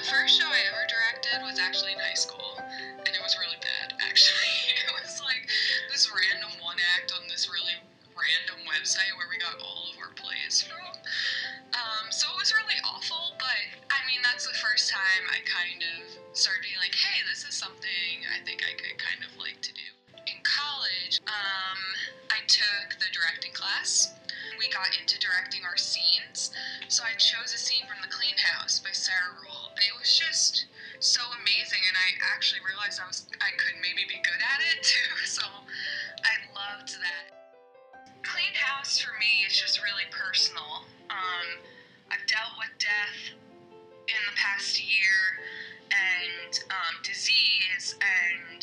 first show I ever directed was actually in high school, and it was really bad, actually. It was like this random one act on this really random website where we got all of our plays from. So it was really awful, but I mean, that's the first time I kind of started being like, hey, this is something I think I could kind of like to do. In college, I took the directing class. We got into directing our scenes, so I chose a scene from The Clean House by Sarah Ruhl. It was just so amazing, and I actually realized I could maybe be good at it too, so I loved that. Clean House for me is just really personal. I've dealt with death in the past year, and disease, and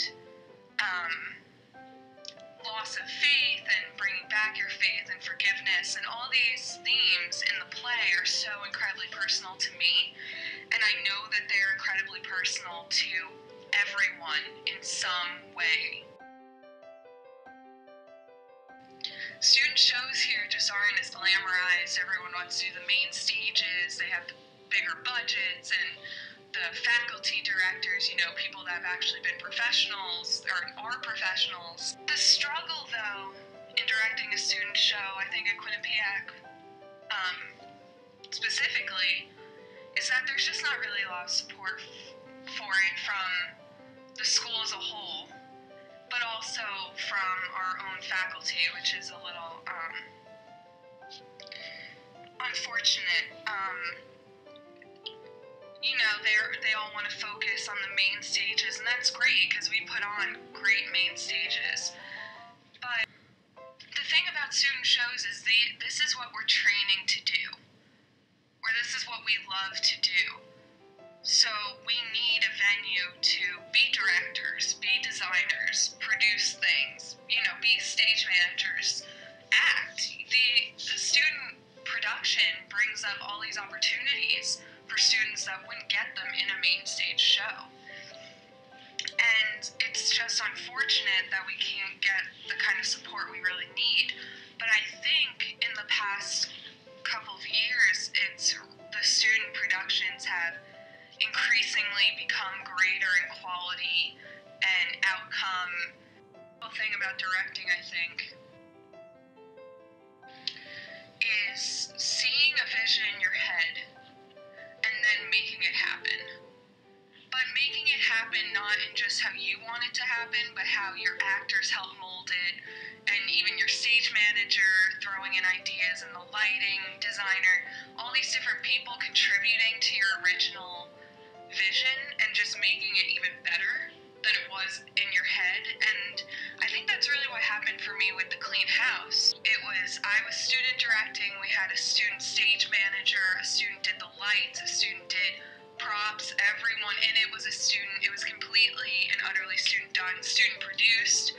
loss of faith, and bringing back your faith, and forgiveness, and all these themes in the play are so incredibly personal to me, and I know that they're incredibly personal to everyone in some way. Student shows here just aren't as glamorized. Everyone wants to do the main stages, they have bigger budgets, and the faculty directors, people that have actually been professionals, or are professionals. The struggle, though, in directing a student show, I think at Quinnipiac, specifically, is that there's just not really a lot of support for it from the school as a whole, but also from our own faculty, which is a little unfortunate. They all want to focus on the main stages, and that's great because we put on great main stages. But the thing about student shows is this is what we're training to do, or this is what we love to do. So we need a venue to be directors, be designers, produce things, be stage managers, act. The student production brings up all these opportunities for students that wouldn't get them in a main stage show. And it's just unfortunate that we can't get the kind of support we really need. But I think in the past couple of years, the student productions have increasingly become greater in quality and outcome. The thing about directing, I think, is seeing a vision in your head and then making it happen. But making it happen not in just how you want it to happen, but how your actors help mold it, and even your stage manager throwing in ideas, and the lighting designer, all these different people contributing to your original vision and just making it even better than it was in your head. And I think that's really what happened for me with The Clean House. I was student directing, we had a student stage manager, a student did the lights, a student did props, everyone in it was a student. It was completely and utterly student done, student produced,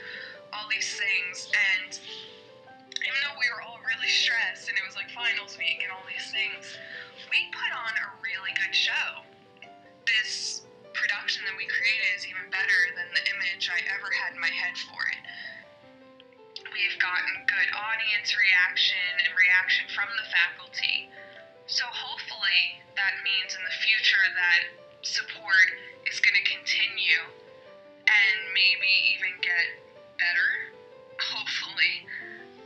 all these things. And even though we were all really stressed and it was like finals week and all these things, we put on a really good show. This production that we created is even better than the image I ever had in my head for it. We've gotten good audience reaction and reaction from the faculty. So hopefully that means in the future that support is going to continue and maybe even get better, hopefully,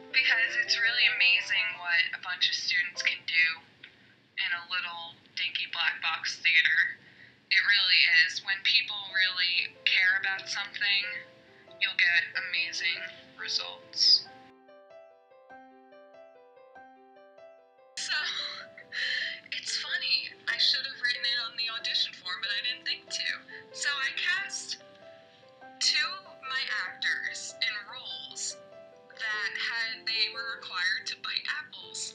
because it's really amazing what a bunch of students can do in a little dinky black box theater. It really is. When people really care about something, you'll get amazing results. So, it's funny. I should have written it on the audition form, but I didn't think to. So I cast two of my actors in roles that they were required to bite apples.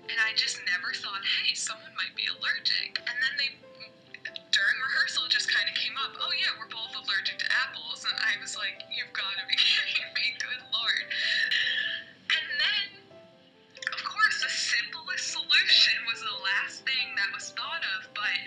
And I just never thought, hey, someone might be allergic. And then during rehearsal, it just kind of came up, oh yeah, we're both allergic to apples. And I was like, you've got to be kidding me, good Lord. And then, of course, the simplest solution was the last thing that was thought of, but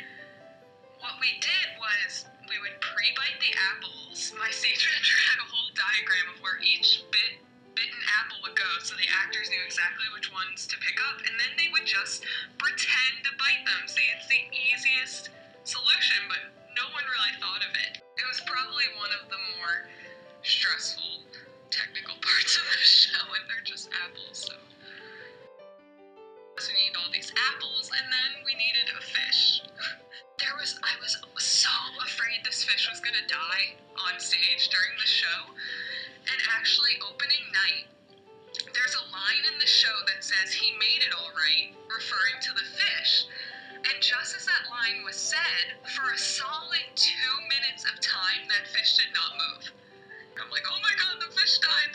what we did was we would pre-bite the apples. My stage manager had a whole diagram of where each bitten apple would go, so the actors knew exactly which ones to pick up, and then they would just pretend to bite them. See, it's the easiest solution, but no one really thought of it. It was probably one of the more stressful technical parts of the show, and they're just apples, so. We need all these apples, and then we needed a fish. I was so afraid this fish was gonna die on stage during the show, and actually opening night, there's a line in the show that says, "He made it all right," referring to the fish. And just as that line was said, for a solid 2 minutes of time, that fish did not move. I'm like, oh my god, the fish died,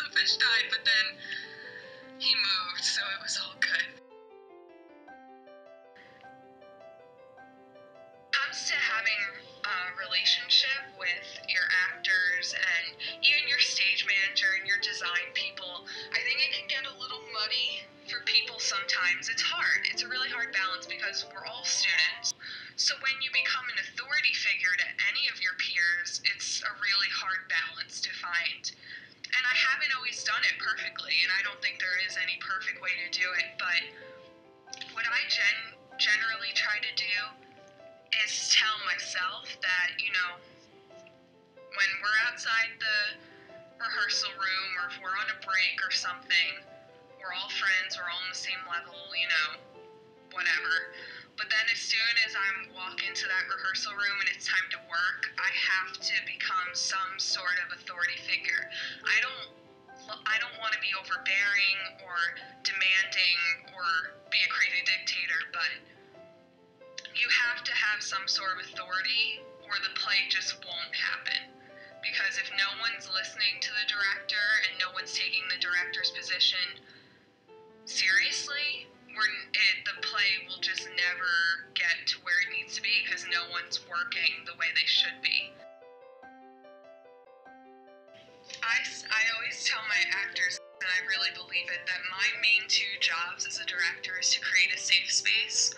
but then he moved, so it was all good. Comes to having a relationship with your actors and even your stage manager and your design people, I think it can get a little muddy for people sometimes. It's hard. It's a really hard balance because we're all students. So when you become an authority figure to any of your peers, it's a really hard balance to find. And I haven't always done it perfectly, and I don't think there is any perfect way to do it, but what I generally try to do is tell myself that, when we're outside the rehearsal room or if we're on a break or something, we're all friends, we're all on the same level, whatever. But then as soon as I walk into that rehearsal room and it's time to work, I have to become some sort of authority figure. I don't want to be overbearing or demanding or be a crazy dictator, but you have to have some sort of authority or the play just won't happen. Because if no one's listening to the director and no one's taking the director's position seriously, the play will just never get to where it needs to be because no one's working the way they should be. I always tell my actors, and I really believe it, that my main 2 jobs as a director is to create a safe space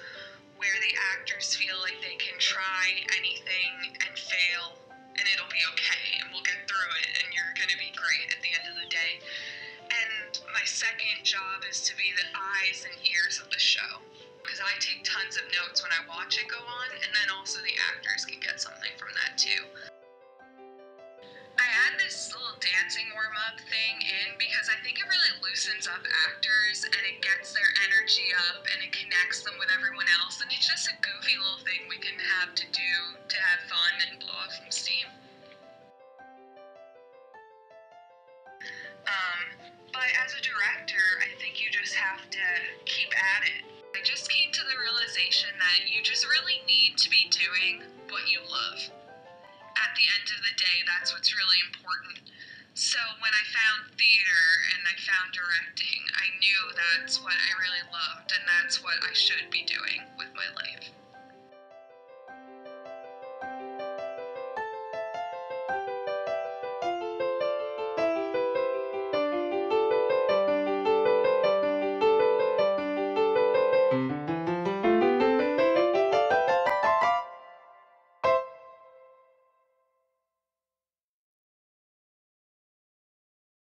where the actors feel like they can try anything and fail, and it'll be okay, and we'll get through it, and you're going to be great at the end of the day. And my second job is to be the eyes and ears of the show, because I take tons of notes when I watch it go on, and then also the actors can get something from that too. I add this little dancing warm-up thing in because I think it really loosens up actors and it gets their energy up and it connects them with everyone else, and it's just a goofy little thing we can have to do to have fun and blow off some steam. But as a director, I think you just have to keep at it. I just came to the realization that you just really need to be doing what you love. At the end of the day, that's what's really important. So when I found theater and I found directing, I knew that's what I really loved and that's what I should be doing with my life.